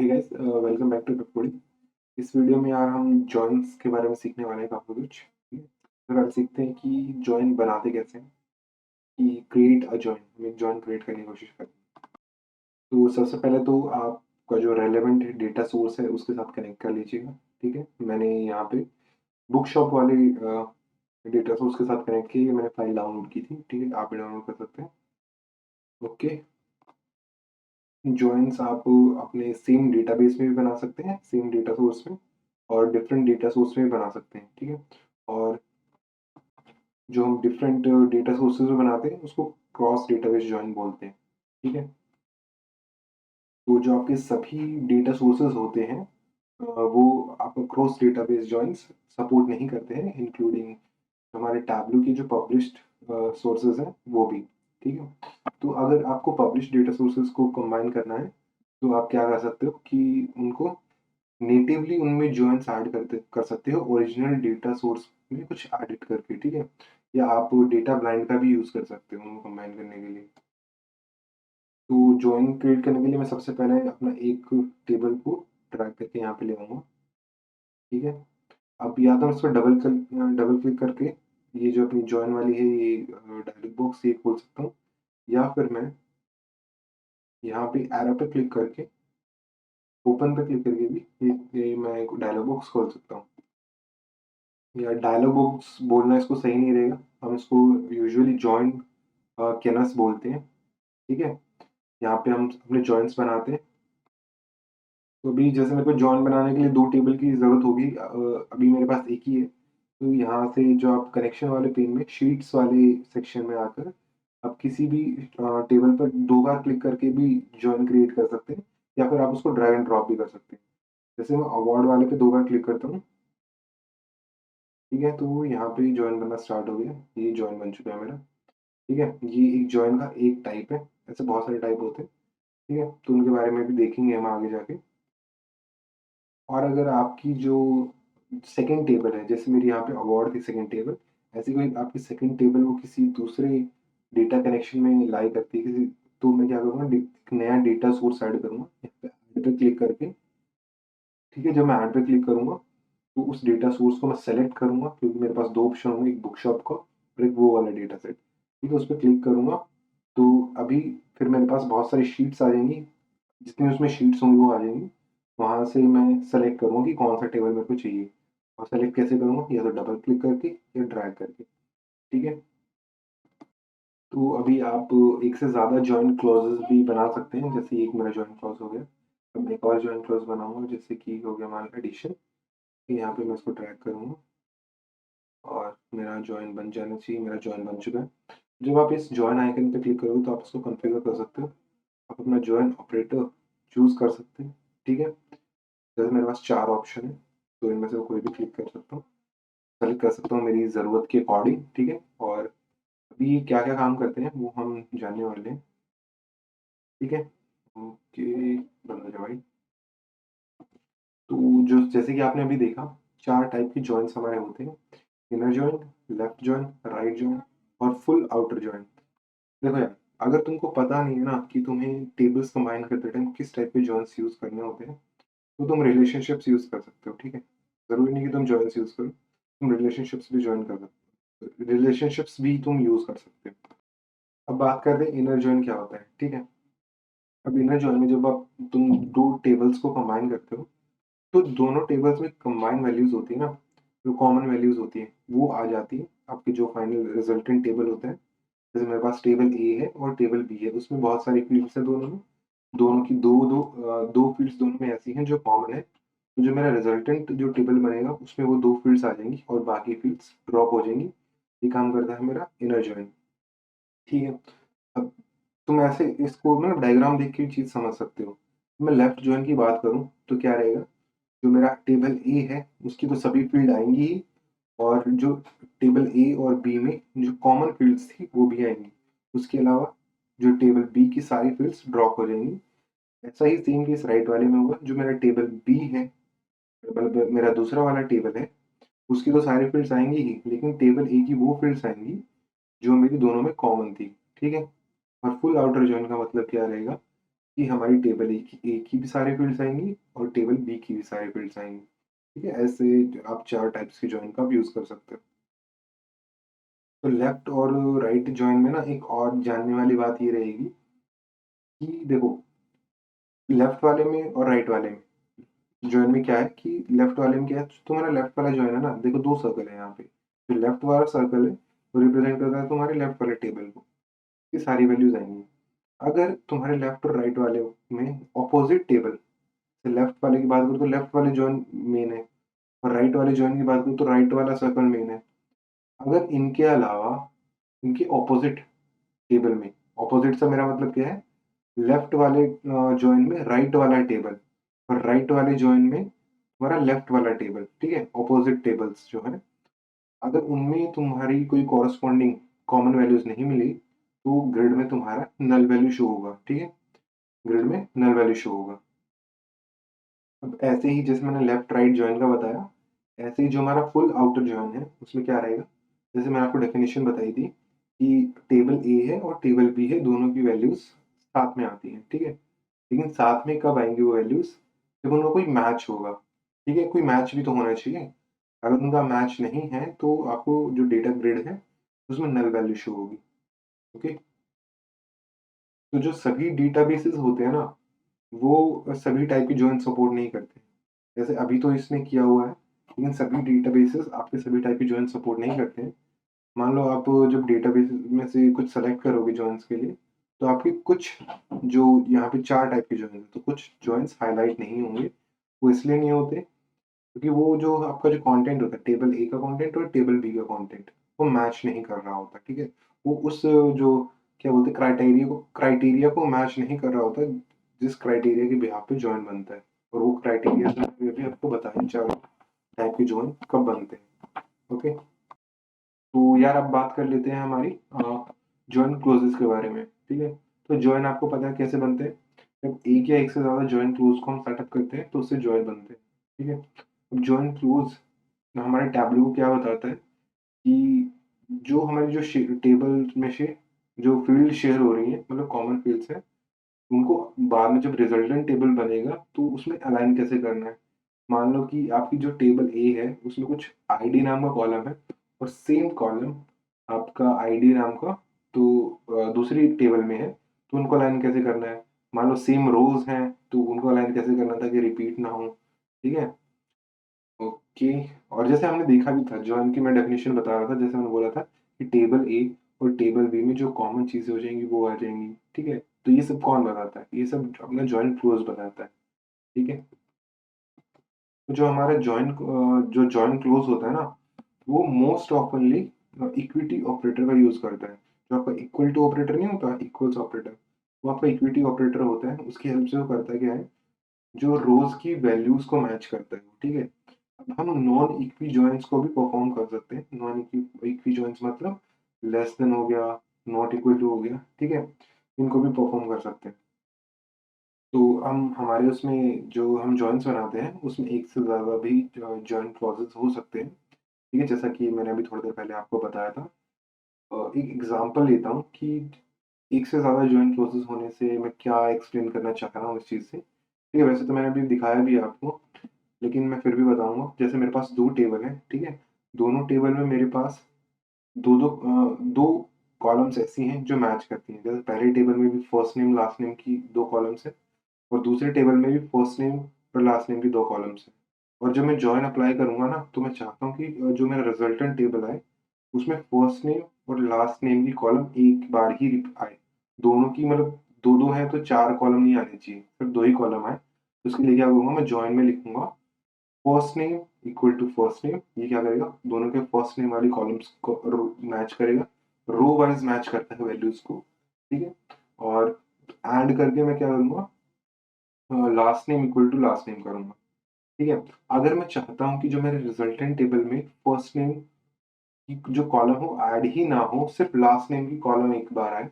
Hey guys, welcome back to coding. इस video में यार हम जॉइन्स के बारे में सीखने वाले हैं काफ़ी कुछ। ठीक है? तो पहले सीखते हैं कि जॉइन बनाते कैसे हैं, कि क्रिएट अ जॉइन, हम एक जॉइन क्रिएट करने की कोशिश करते हैं। तो सबसे पहले तो आपका जो रेलेवेंट डेटा सोर्स है उसके साथ कनेक्ट कर लीजिएगा। ठीक है? मैंने यहाँ पे बुक शॉप वाले डेटा सोर्स के साथ कनेक्ट किया, मैंने फाइल डाउनलोड की थी। ठीक है? आप भी डाउनलोड कर सकते हैं। ओके। जॉइन्स आप अपने सेम डेटाबेस में भी बना सकते हैं, सेम डेटा सोर्स में, और डिफरेंट डेटा सोर्स में भी बना सकते हैं। ठीक है? और जो हम डिफरेंट डेटा सोर्सेज में बनाते हैं उसको क्रॉस डेटाबेस जॉइन बोलते हैं। ठीक है? तो जो आपके सभी डेटा सोर्सेज होते हैं वो आपका क्रॉस डेटाबेस जॉइंस सपोर्ट नहीं करते हैं, इंक्लूडिंग हमारे टैबलू की जो पब्लिश्ड सोर्सेज हैं वो भी। ठीक है? तो अगर आपको पब्लिश्ड डेटा सोर्सेज को कंबाइन करना है तो आप क्या कर सकते हो कि उनको नेटिवली उनमें जॉइंट्स ऐड कर सकते हो ओरिजिनल डेटा सोर्स में कुछ एडिट करके। ठीक है? या आप डेटा ब्लाइंड का भी यूज़ कर सकते हो उनको कंबाइन करने के लिए। तो जॉइन क्रिएट करने के लिए मैं सबसे पहले अपना एक टेबल को ड्रैग करके यहाँ पे ले आऊँगा। ठीक है? अब या तो मैं इस पर डबल क्लिक करके ये जो अपनी जॉइन वाली है ये डायलॉग बॉक्स ये खोल सकता हूँ, या फिर मैं यहाँ पे एरो पे क्लिक करके ओपन पे क्लिक करके भी ये मैं एक डायलॉग बॉक्स खोल सकता हूँ। या डायलॉग बॉक्स बोलना इसको सही नहीं रहेगा, हम इसको यूजुअली जॉइन कैनवास बोलते हैं। ठीक है? यहाँ पे हम अपने जॉइंट्स बनाते हैं। तो अभी जैसे मेरे को जॉइन बनाने के लिए 2 टेबल की ज़रूरत होगी, अभी मेरे पास 1 ही है। तो यहाँ से जो आप कनेक्शन वाले पेन में शीट्स वाले सेक्शन में आकर आप किसी भी टेबल पर 2 बार क्लिक करके भी जॉइन क्रिएट कर सकते हैं, या फिर आप उसको ड्रैग एंड ड्रॉप भी कर सकते हैं। जैसे मैं अवार्ड वाले पे 2 बार क्लिक करता हूँ। ठीक है? तो यहाँ पे जॉइन बनना स्टार्ट हो गया, ये जॉइन बन चुका है मेरा। ठीक है? ये एक जॉइन का एक टाइप है, ऐसे बहुत सारे टाइप होते हैं। ठीक है? तो उनके बारे में भी देखेंगे हम आगे जाके। और अगर आपकी जो सेकंड टेबल है, जैसे मेरी यहाँ पे अवार्ड थी सेकंड टेबल, ऐसी कोई आपकी सेकंड टेबल वो किसी दूसरे डेटा कनेक्शन में लाई करती है किसी, तो मैं क्या करूँगा, एक नया डेटा सोर्स ऐड करूँगा यहाँ पे ऐड पे क्लिक करके। ठीक है? जब मैं ऐड पे क्लिक करूँगा तो उस डेटा सोर्स को मैं सेलेक्ट करूँगा, क्योंकि मेरे पास 2 ऑप्शन होंगे, एक बुक शॉप का और एक वो वाला डेटा सेट। ठीक है? उस पे क्लिक करूँगा तो अभी फिर मेरे पास बहुत सारी शीट्स आ जाएँगी, जितनी उसमें शीट्स होंगी वो आ जाएँगी। वहाँ से मैं सेलेक्ट करूँगा कि कौन-सा टेबल मेरे को चाहिए, और सेलेक्ट कैसे करूँगा, या तो डबल क्लिक करके या ड्रैग करके। ठीक है? तो अभी आप एक से ज़्यादा जॉइन क्लॉज़ेज़ भी बना सकते हैं, जैसे एक मेरा जॉइन क्लॉज़ हो गया। अब मैं एक और जॉइन क्लॉज़ बनाऊँगा, जैसे कि हो गया हमारा एडिशन। यहाँ पे मैं इसको ड्रैग करूँगा और मेरा जॉइन बन जाना चाहिए, मेरा जॉइन बन चुका है। जब आप इस जॉइन आइकन पे क्लिक करोगे तो आप इसको कॉन्फ़िगर कर सकते हो। आप अपना जॉइन ऑपरेटर चूज़ कर सकते हैं। ठीक है? जैसे मेरे पास 4 ऑप्शन है, तो इनमें से कोई भी क्लिक कर सकता हूँ। सेलेक्ट कर सकता हूँ मेरी ज़रूरत के अकॉर्डिंग। ठीक है? और अभी ये क्या-क्या काम करते हैं वो हम जानने वाले हैं। ठीक है? ओके, बंद हो जा भाई। तो जो जैसे कि आपने अभी देखा, 4 टाइप की जॉइन्स हमारे होते हैं। Inner join, left join, right join और फुल आउटर जॉइन। देखो यार, अगर तुमको पता नहीं है ना कि तुम्हें टेबल्स कंबाइन करते टाइम किस टाइप के जॉइन्स यूज़ करने होते हैं, तो तुम रिलेशनशिप्स यूज़ कर सकते हो। ठीक है? ज़रूरी नहीं कि तुम जॉइन्स यूज़ करो, तुम रिलेशनशिप्स भी जॉइन कर सकते हो, रिलेशनशिप्स भी तुम यूज़ कर सकते हो। अब बात करते हैं इनर जॉइन क्या होता है। ठीक है? अब इनर जॉइन में जब आप तुम 2 टेबल्स को कंबाइन करते हो, तो दोनों टेबल्स में कंबाइंड वैल्यूज़ होती है ना, जो कॉमन वैल्यूज़ होती हैं, वो आ जाती है। आपकी जो फाइनल रिजल्टेंट टेबल होता है, जैसे मेरे पास टेबल ए है और टेबल बी है, उसमें बहुत सारी फ़ील्ड्स हैं दोनों में। दोनों की 2 फ़ील्ड्स दोनों में ऐसी हैं जो कॉमन है। तो जो मेरा रिजल्टेंट जो टेबल बनेगा उसमें वो 2 फ़ील्ड्स आ जाएँगी और बाकी फ़ील्ड्स ड्रॉप हो जाएँगी। ये काम करता है मेरा इनर जॉइन। ठीक है? अब तुम ऐसे इसको ना डायग्राम देख के चीज़ समझ सकते हो। मैं लेफ्ट जॉइन की बात करूँ तो क्या रहेगा, जो मेरा टेबल ए है उसकी तो सभी फ़ील्ड आएँगी ही, और जो टेबल ए और बी में जो कॉमन फ़ील्ड्स थी वो भी आएँगी। उसके अलावा जो टेबल बी की सारी फ़ील्ड्स ड्रॉप हो जाएँगी। ऐसा ही सेम केस राइट वाले में होगा, जो मेरा टेबल बी है, मतलब मेरा दूसरा वाला टेबल है, उसकी तो सारी फ़ील्ड्स आएँगी ही, लेकिन टेबल ए की वो फ़ील्ड्स आएँगी जो मेरी दोनों में कॉमन थी। ठीक है? और फुल आउटर जॉइन का मतलब क्या रहेगा, कि हमारी टेबल ए की भी सारे फील्ड्स आएँगी और टेबल बी की भी सारे फील्ड्स आएँगी। ठीक है? ऐसे आप 4 टाइप्स के जॉइन का आप यूज़ कर सकते हो। तो लेफ्ट और राइट जॉइन में ना एक और जानने वाली बात ये रहेगी कि देखो, लेफ्ट वाले में और राइट वाले में जॉइन में क्या है कि लेफ्ट वाले में क्या है, तुम्हारा लेफ्ट वाला जॉइन है ना, देखो 2 सर्कल है यहाँ पे। जो लेफ्ट वाला सर्कल है, वो रिप्रेज़ेंट करता है तुम्हारे लेफ्ट वाले टेबल को, ये सारी वैल्यूज़ आएँगी। अगर तुम्हारे लेफ्ट और राइट वाले में अपोज़िट टेबल, लेफ्ट वाले की बात करूँ तो लेफ्ट वाले जॉइन मेन है और राइट वाले जॉइन की बात करूँ तो राइट वाला सर्कल मेन है। अगर इनके अलावा इनके अपोज़िट टेबल में, अपोज़िट से मेरा मतलब क्या है, लेफ्ट वाले जॉइन में राइट वाला टेबल और राइट वाले जॉइन में तुम्हारा लेफ्ट वाला टेबल, ठीक है? अपोज़िट टेबल्स जो है, अगर उनमें तुम्हारी कोई कॉरेस्पॉन्डिंग कॉमन वैल्यूज़ नहीं मिली, तो ग्रिड में तुम्हारा नल वैल्यू शो होगा, ठीक है? ग्रिड में नल वैल्यू शो होगा। अब ऐसे ही जैसे मैंने लेफ्ट राइट जॉइन का बताया, ऐसे ही जो हमारा फुल आउटर जॉइन है, उसमें क्या रहेगा? जैसे मैंने आपको डेफिनिशन बताई थी कि टेबल ए है और टेबल बी है, दोनों की वैल्यूज़ साथ में आती हैं, ठीक है? लेकिन साथ में कब आएँगी वो वैल्यूज़? जब उनका कोई मैच होगा, ठीक है? कोई मैच भी तो होना चाहिए। अगर उनका मैच नहीं है, तो आपको जो डेटा ग्रिड है, उसमें नल वैल्यू शो होगी, ओके? तो जो सभी डेटाबेसेस होते हैं ना, वो सभी टाइप की जॉइन सपोर्ट नहीं करते। जैसे अभी तो इसने किया हुआ है, लेकिन सभी डेटाबेसेस आपके सभी टाइप की जॉइन सपोर्ट नहीं करते हैं। मान लो आप जब डेटाबेस में से कुछ सेलेक्ट करोगे जॉइन्स के लिए, तो आपके कुछ जो यहाँ पे 4 टाइप के जॉइन्स हैं, तो कुछ जॉइन्स हाइलाइट नहीं होंगे। वो इसलिए नहीं होते क्योंकि वो जो आपका जो कंटेंट होता है, टेबल ए का कंटेंट और टेबल बी का कंटेंट, वो मैच नहीं कर रहा होता, ठीक है? वो उस जो क्या बोलते हैं क्राइटेरिया को मैच नहीं कर रहा होता, जिस क्राइटेरिया के बिहाफ पे जॉइन बनता है। और वो क्राइटेरिया मैंने अभी आपको बताया 4 टाइप के जॉइन कब बनते हैं, ओके? तो यार अब बात कर लेते हैं हमारी जॉइन क्लोजेस के बारे में, ठीक है? तो जॉइन आपको पता है कैसे बनते हैं? जब एक या एक से ज़्यादा जॉइन क्लोज को हम सेटअप करते हैं, तो उससे जॉइन बनते हैं, ठीक है? अब जॉइन क्लोज हमारे टैब्लो को क्या बताता है कि जो हमारी जो टेबल में से जो फील्ड शेयर हो रही है, मतलब कॉमन फील्ड्स हैं, उनको बाद में जब रिजल्टेंट टेबल बनेगा, तो उसमें अलाइन कैसे करना है। मान लो कि आपकी जो टेबल ए है, उसमें कुछ आईडी नाम का कॉलम है और सेम कॉलम आपका आईडी नाम का तो दूसरी टेबल में है, तो उनको अलाइन कैसे करना है। मान लो सेम रोज हैं, तो उनको अलाइन कैसे करना था कि रिपीट ना हो, ठीक है? ओके। और जैसे हमने देखा भी था, जॉइन की मैं डेफिनेशन बता रहा था, जैसे मैंने बोला था कि टेबल ए और टेबल बी में जो कॉमन चीजें हो जाएंगी वो आ जाएंगी, ठीक है? तो ये सब कौन बताता है? ये सब अपना जॉइन क्लोज बताता है, ठीक है? तो जो हमारा जो जॉइन क्लोज होता है ना, वो मोस्ट ऑफनली इक्विटी ऑपरेटर का यूज करता है। जो आपका इक्वल टू ऑपरेटर नहीं होता, इक्वल्स ऑपरेटर, वो आपका इक्विटी ऑपरेटर होता है। उसकी हेल्प से वो करता है क्या है, जो रोज की वैल्यूज को मैच करता है, ठीक है? अब हम नॉन इक्वी जॉइंस को भी परफॉर्म कर सकते हैं। नॉन इक्वी इक्वी जॉइंस मतलब लेस देन हो गया, नॉट इक्वल टू हो गया, ठीक है? इनको भी परफॉर्म कर सकते हैं। तो हम हमारे उसमें जो हम जॉइंस बनाते हैं, उसमें एक से ज़्यादा भी जॉइंट क्लॉजेस हो सकते हैं, ठीक है? जैसा कि मैंने अभी थोड़ी देर पहले आपको बताया था। एक एग्ज़ाम्पल लेता हूँ कि एक से ज़्यादा जॉइंट क्लॉज़ेस होने से मैं क्या एक्सप्लेन करना चाह रहा हूँ इस चीज़ से। ठीक है, वैसे तो मैंने अभी दिखाया भी है आपको, लेकिन मैं फिर भी बताऊँगा। जैसे मेरे पास 2 टेबल हैं, ठीक है? दोनों टेबल में मेरे पास 2 कॉलम्स ऐसी हैं जो मैच करती हैं। जैसे पहले टेबल में भी फर्स्ट नेम, लास्ट नेम की 2 कॉलम्स हैं और दूसरे टेबल में भी फर्स्ट नेम और लास्ट नेम की 2 कॉलम्स हैं। और जब मैं जॉइन अप्लाई करूँगा ना, तो मैं चाहता हूँ कि जो मेरा रिजल्टेंट टेबल आए, उसमें फर्स्ट नेम और लास्ट नेम की कॉलम एक बार ही आए। दोनों की मतलब 2-2 है तो 4 कॉलम नहीं आने चाहिए, सिर्फ़ 2 ही कॉलम आए। तो उसके लिए क्या करूँगा, मैं जॉइन में लिखूँगा first name equal to first name. ये क्या करेगा, दोनों के फर्स्ट नेम वाली कॉलम्स को रो मैच करेगा। रो वाइज़ मैच करता है वैल्यूज़ को, ठीक है? और एड करके मैं क्या करूँगा, last name equal to last name करूँगा, ठीक है? अगर मैं चाहता हूँ कि जो मेरे रिजल्टेंट टेबल में फर्स्ट नेम की जो कॉलम हो ऐड ही ना हो, सिर्फ़ लास्ट नेम की कॉलम एक बार आए,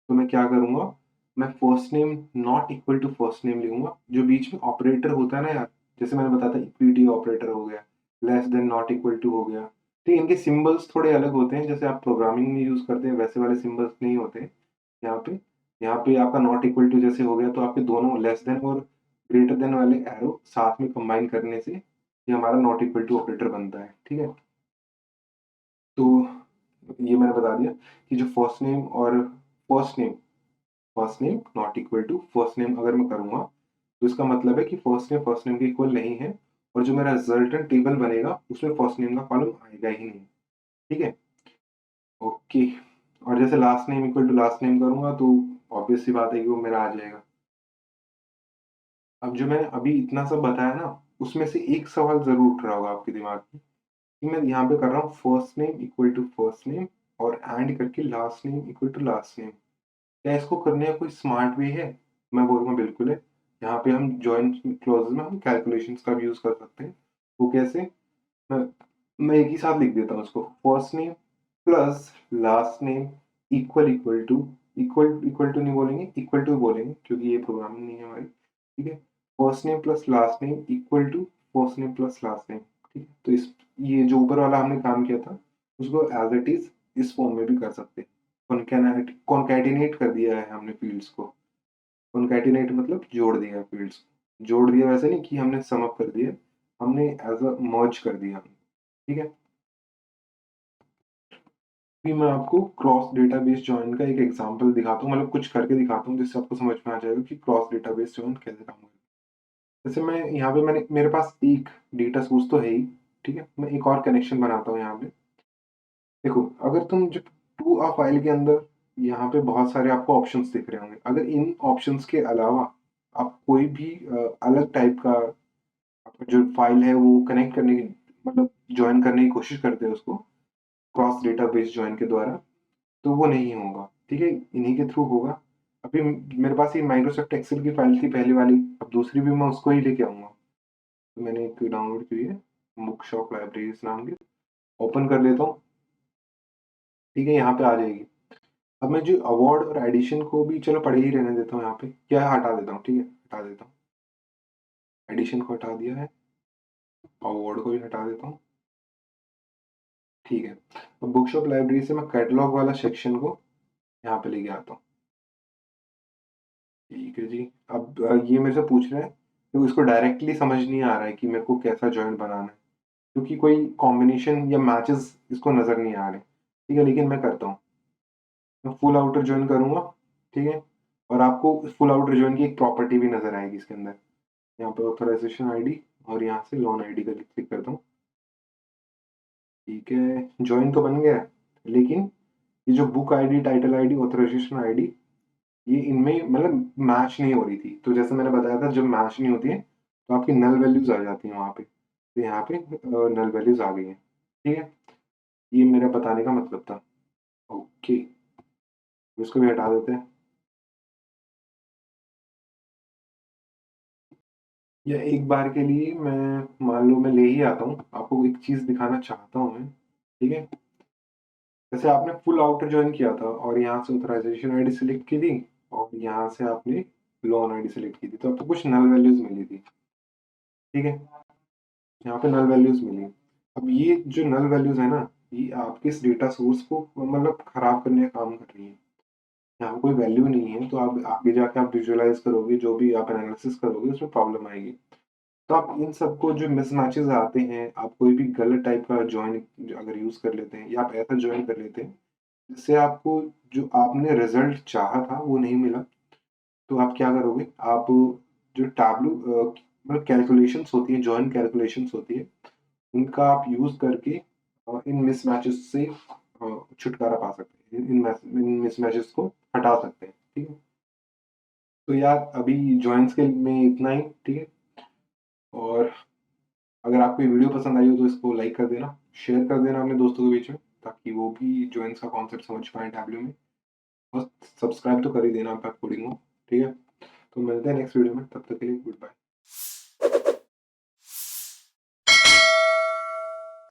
तो मैं क्या करूँगा, मैं first name not equal to first name लिखूँगा। जो बीच में ऑपरेटर होता है ना यार, जैसे मैंने बताया था इक्विटी ऑपरेटर हो गया, less than not equal to हो गया, ठीक है? इनके सिंबल्स थोड़े अलग होते हैं, जैसे आप प्रोग्रामिंग में यूज़ करते हैं वैसे वाले सिंबल्स नहीं होते हैं यहाँ पे। यहाँ पे आपका नॉट इक्वल टू जैसे हो गया, तो आपके दोनों लेस देन और ग्रेटर देन वाले एरो साथ में कंबाइन करने से ये हमारा नॉट इक्वल टू ऑपरेटर बनता है, ठीक है। तो ये मैंने बता दिया कि जो first name not equal to first name अगर मैं करूंगा, तो इसका मतलब है कि फर्स्ट नेम के इक्वल नहीं है, और जो मेरा रिजल्टेंट टेबल बनेगा उसमें फर्स्ट नेम का कॉलम आएगा ही नहीं, ठीक है। ओके। और जैसे last name equal to last name करूंगा, तो ऑब्वियस सी बात है कि वो मेरा आ जाएगा। अब जो मैंने अभी इतना सब बताया ना, उसमें से एक सवाल जरूर उठ रहा होगा आपके दिमाग में कि मैं यहाँ पे कर रहा हूँ first name equal to first name और एंड करके last name equal to last name, क्या इसको करने का कोई स्मार्ट वे है? मैं बोलूँगा बिल्कुल है। यहाँ पे हम जॉइंट क्लॉजेस में हम कैलकुलेशंस का भी यूज कर सकते हैं। वो कैसे? मैं मैं एक ही साथ लिख देता हूँ उसको, first name plus last name equal equal to, equal equal to नहीं बोलेंगे, इक्वल टू बोलेंगे क्योंकि ये प्रोग्रामिंग नहीं है हमारी, ठीक है। First name plus last name equal to first name plus last name, ठीक है। तो इस ये जो ऊपर वाला हमने काम किया था उसको एज इट इज इस फॉर्म में भी कर सकते हैं। कॉन्कैटिनेट कर दिया है हमने फील्ड्स को। कॉन्कैटिनेट मतलब जोड़ दिया फील्ड्स, जोड़ दिया वैसे नहीं कि हमने सम अप कर दिया, हमने एज अ मर्ज कर दिया, ठीक है। अभी मैं आपको क्रॉस डेटाबेस जॉइन का एक एग्जांपल दिखाता हूँ, मतलब कुछ करके दिखाता हूँ जिससे आपको समझ में आ जाएगा कि क्रॉस डेटाबेस जॉइन कैसे काम करता है। जैसे मैं यहाँ पे मेरे पास एक डेटा सोर्स तो है ही, ठीक है। मैं एक और कनेक्शन बनाता हूँ यहाँ पे। देखो, अगर तुम जो टू अ फाइल के अंदर यहाँ पे बहुत सारे आपको ऑप्शंस दिख रहे होंगे, अगर इन ऑप्शंस के अलावा आप कोई भी अलग टाइप का आपका जो फाइल है वो कनेक्ट करने की, मतलब ज्वाइन करने की कोशिश करते हैं उसको क्रॉस डेटाबेस ज्वाइन के द्वारा, तो वो नहीं होगा, ठीक है। इन्हीं के थ्रू होगा। अभी मेरे पास ये माइक्रोसॉफ्ट एक्सेल की फाइल थी पहले वाली, अब दूसरी भी मैं उसको ही लेके आऊंगा। तो मैंने एक डाउनलोड की है, बुक शॉप लाइब्रेरीज नाम की, ओपन कर लेता हूँ, ठीक है। यहाँ पे आ जाएगी। अब मैं जो अवार्ड और एडिशन को भी चलो पढ़े ही रहने देता हूँ, यहाँ पे क्या हटा देता हूँ, ठीक है, हटा देता हूँ। एडिशन को हटा दिया है, अवार्ड को भी हटा देता हूँ, ठीक है। अब बुक शॉप लाइब्रेरी से मैं कैटलॉग वाला सेक्शन को यहाँ पे लेके आता हूँ, ठीक है जी। अब ये मेरे से पूछ रहा है तो इसको डायरेक्टली समझ नहीं आ रहा है कि मेरे को कैसा जॉइंट बनाना है, क्योंकि कोई कॉम्बिनेशन या मैचेस इसको नजर नहीं आ रहे, ठीक है। लेकिन मैं करता हूँ, मैं फुल आउटर ज्वाइन करूंगा, ठीक है। और आपको फुल आउटर ज्वाइन की एक प्रॉपर्टी भी नजर आएगी इसके अंदर। यहाँ पे ऑथराइजेशन आईडी और यहाँ से लोन आईडी का क्लिक करता हूँ, ठीक है। ज्वाइन तो बन गया है, लेकिन ये जो book ID, title ID, authorisation ID, ये इनमें मतलब मैच नहीं हो रही थी। तो जैसे मैंने बताया था, जब मैच नहीं होती है तो आपकी नल वैल्यूज आ जाती हैं वहाँ पे, तो यहाँ पे नल वैल्यूज आ गई हैं, ठीक है। ये मेरा बताने का मतलब था। ओके, इसको भी हटा देते हैं। या एक बार के लिए मैं मान लो मैं ले ही आता हूँ, आपको एक चीज दिखाना चाहता हूँ मैं, ठीक है। जैसे आपने फुल आउटर ज्वाइन किया था और यहाँ से ऑथराइजेशन आईडी सेलेक्ट की थी और यहाँ से आपने लोन आईडी सेलेक्ट की थी, तो आपको कुछ नल वैल्यूज मिली थी, ठीक है। यहाँ पे नल वैल्यूज मिली। अब ये जो नल वैल्यूज है ना, ये आपके इस डेटा सोर्स को मतलब खराब करने का काम कर रही है। यहाँ पे कोई वैल्यू नहीं है, तो आप आगे जाके आप विजुअलाइज करोगे, जो भी आप एनालिसिस करोगे उसमें प्रॉब्लम आएगी। तो आप इन सबको जो मिसमैचेस आते हैं, आप कोई भी गलत टाइप का ज्वाइन अगर यूज कर लेते हैं या आप ऐसा ज्वाइन कर लेते हैं जिससे आपको जो आपने रिजल्ट चाहा था वो नहीं मिला, तो आप क्या करोगे? आप जो टैबलू मतलब कैलकुलेशंस होती है, जॉइन कैलकुलेशंस होती है, उनका आप यूज करके इन मिसमैचेस से छुटकारा पा सकते हैं, इन मिसमैचेस को हटा सकते हैं, ठीक है। तो यार अभी जॉइंस के में इतना ही, ठीक है। और अगर आपको ये वीडियो पसंद आई हो तो इसको लाइक कर देना, शेयर कर देना अपने दोस्तों के बीच में, ताकि वो भी जॉइंस का कॉन्सेप्ट समझ पाए टैबलू में। और सब्सक्राइब तो कर ही देना आप कोडिंग को, ठीक है। तो मिलते हैं नेक्स्ट वीडियो में, तब तक के लिए गुड बाय।